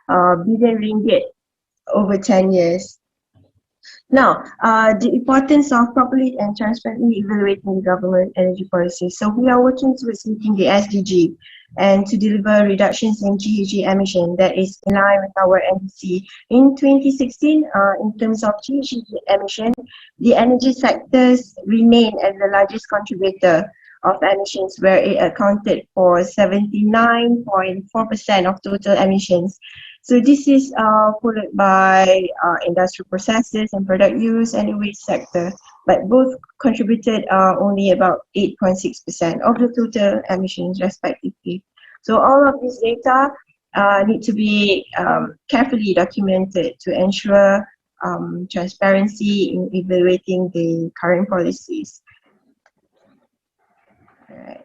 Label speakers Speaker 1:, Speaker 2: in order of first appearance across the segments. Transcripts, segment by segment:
Speaker 1: billion ringgit over 10 years. Now, the importance of properly and transparently evaluating government energy policy. So we are working towards meeting the SDG and to deliver reductions in GHG emission that is in line with our NDC. In 2016, in terms of GHG emission, the energy sectors remain as the largest contributor of emissions, where it accounted for 79.4% of total emissions. So this is followed by industrial processes and product use and the waste sector, but both contributed only about 8.6% of the total emissions respectively. So all of this data need to be carefully documented to ensure transparency in evaluating the current policies. All right.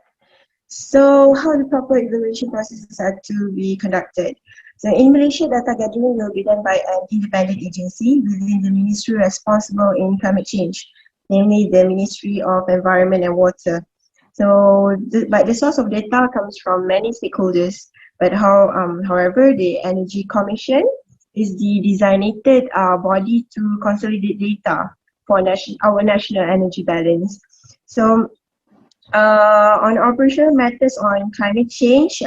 Speaker 1: So how the proper evaluation processes are to be conducted. So in Malaysia, data gathering will be done by an independent agency within the ministry responsible in climate change, namely the Ministry of Environment and Water. So, but the source of data comes from many stakeholders. But however, the Energy Commission is the designated body to consolidate data for our national energy balance. So, on operational matters on climate change,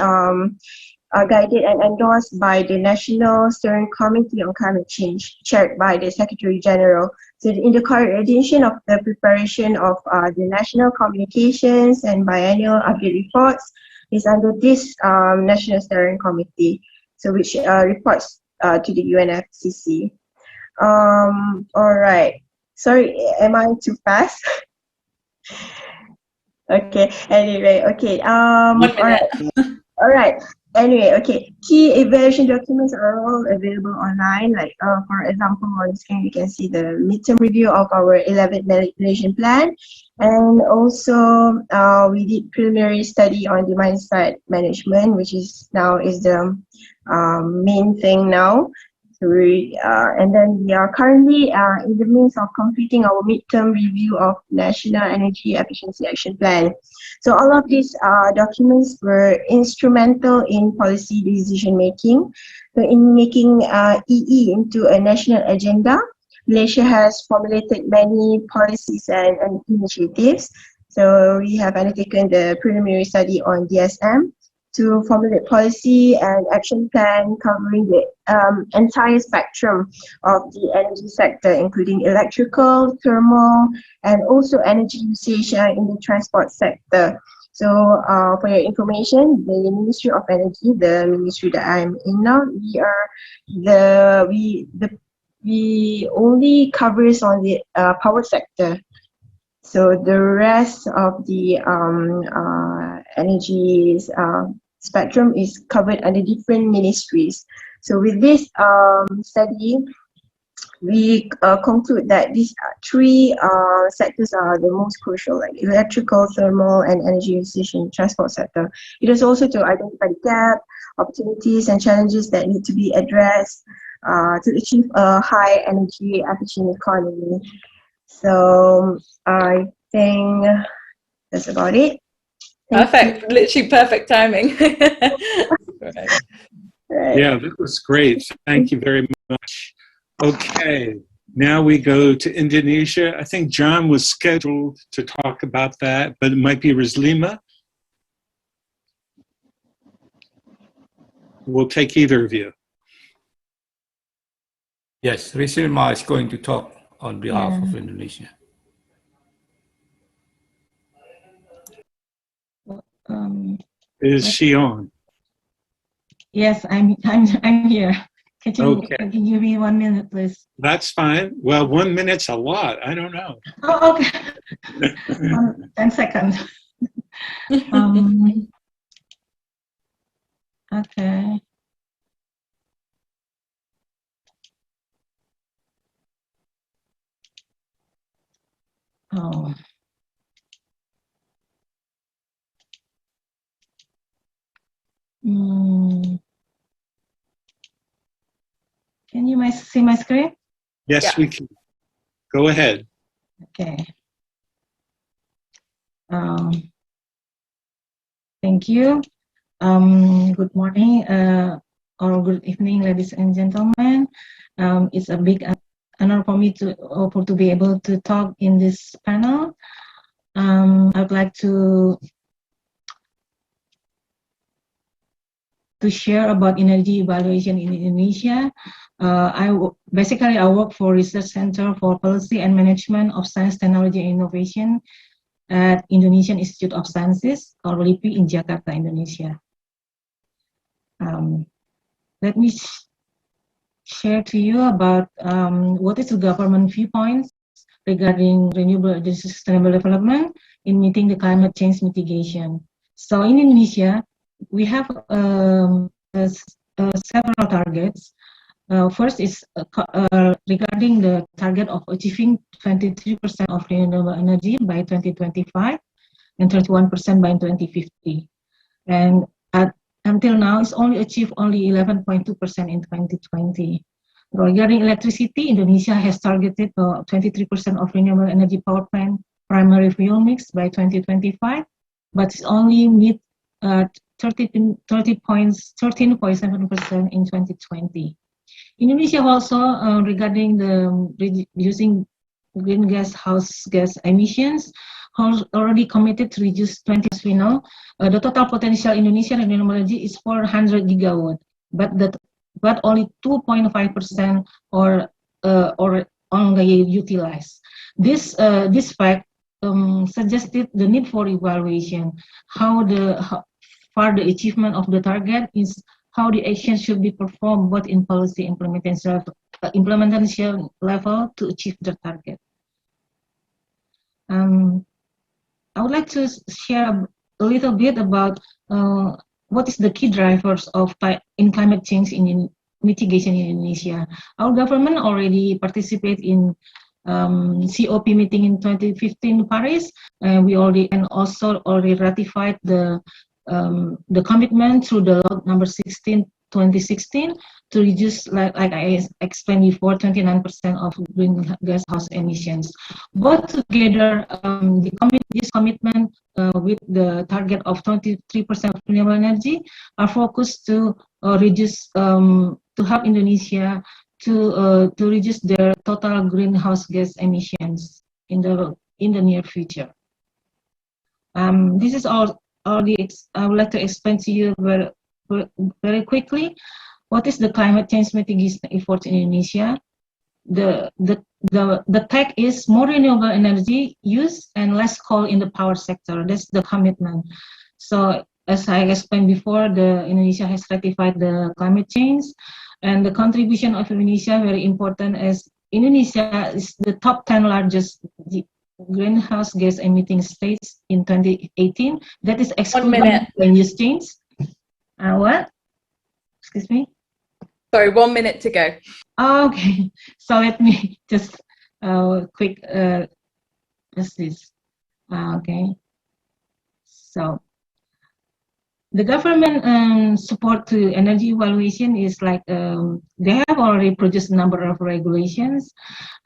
Speaker 1: guided and endorsed by the National Steering Committee on Climate Change, chaired by the Secretary General. So in the coordination of the preparation of the national communications and biannual update reports is under this National Steering Committee, so which reports to the UNFCCC. All right. Sorry, am I too fast? Okay. Anyway, okay.
Speaker 2: 1 minute.
Speaker 1: All right. All right. Anyway, okay. Key evaluation documents are all available online. Like, for example, on the screen you can see the midterm review of our 11th Malaysian plan, and also we did preliminary study on demand side management, which is now the main thing now. So and then we are currently in the midst of completing our midterm review of National Energy Efficiency Action Plan. So all of these documents were instrumental in policy decision making. So in making EE into a national agenda, Malaysia has formulated many policies and initiatives. So we have undertaken the preliminary study on DSM to formulate policy and action plan covering the entire spectrum of the energy sector, including electrical, thermal, and also energy usage in the transport sector. So for your information, the Ministry of Energy, the ministry that I'm in now, we only covers on the power sector. So the rest of the energy spectrum is covered under different ministries. So with this study, we conclude that these three sectors are the most crucial, like electrical, thermal, and energy usage in transport sector. It is also to identify the gap, opportunities, and challenges that need to be addressed to achieve a high energy efficient economy. So I think that's about it.
Speaker 2: Perfect, literally perfect timing. Right.
Speaker 3: Yeah, that was great. Thank you very much. Okay, now we go to Indonesia. I think John was scheduled to talk about that, but it might be Rizlima. We'll take either of you.
Speaker 4: Yes, Rizlima is going to talk on behalf of Indonesia.
Speaker 3: Is she on?
Speaker 5: Yes, I'm here. Can you give me 1 minute, please?
Speaker 3: That's fine. Well, 1 minute's a lot. I don't know.
Speaker 5: Oh, okay. 10 seconds. Okay. Oh. Can you see my screen?
Speaker 3: Yes, we can. Go ahead.
Speaker 5: Okay. Thank you. Good morning. or good evening, ladies and gentlemen. It's a big honor for me to be able to talk in this panel. I'd like to share about energy evaluation in Indonesia. I work for Research Center for Policy and Management of Science, Technology, and Innovation at Indonesian Institute of Sciences, or LIPI, in Jakarta, Indonesia. Let me share to you about what is the government viewpoints regarding renewable energy sustainable development in meeting the climate change mitigation. So in Indonesia, we have several targets. First is regarding the target of achieving 23% of renewable energy by 2025 and 31% by 2050. And until now, it's only achieved only 11.2% in 2020. Regarding electricity, Indonesia has targeted 23% of renewable energy power plant primary fuel mix by 2025, but it's only meet 13.7% in 2020. Indonesia also, regarding the reducing greenhouse gas emissions, has already committed to reduce 20. As we know, the total potential Indonesian renewable energy is 400 gigawatt, but only 2.5% or only utilized. This fact suggested the need for evaluation. How for the achievement of the target is how the action should be performed both in policy implementation level to achieve the target. I would like to share a little bit about what is the key drivers in climate change in mitigation in Indonesia. Our government already participated in COP meeting in 2015 Paris. We already ratified the commitment through the law number 16 2016 to reduce, like I explained before, 29% of greenhouse emissions. Both together, this commitment with the target of 23% of renewable energy are focused to reduce, to help Indonesia to reduce their total greenhouse gas emissions in the near future. This is all I would like to explain to you very quickly. What is the climate change mitigation effort in Indonesia? The tag is more renewable energy use and less coal in the power sector. That's the commitment. So as I explained before, Indonesia has ratified the climate change, and the contribution of Indonesia very important, as Indonesia is the top 10 largest greenhouse gas emitting states in 2018. That is excluding land use change. What? Excuse me?
Speaker 2: Sorry, 1 minute to go.
Speaker 5: Okay, so let me just quick just this. Okay, so the government support to energy evaluation is like they have already produced a number of regulations,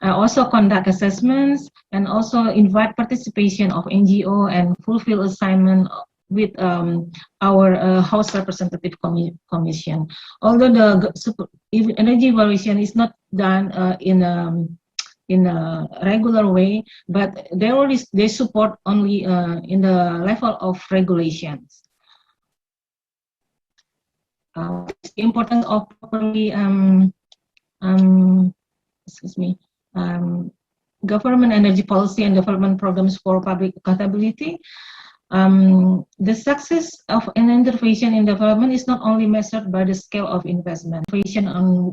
Speaker 5: also conduct assessments, and also invite participation of NGO and fulfill assignment with our House Representative Commission. Although the energy evaluation is not done in a regular way, but they support only in the level of regulations. The importance of properly government energy policy and development programs for public accountability. The success of an intervention in development is not only measured by the scale of investment. Intervention on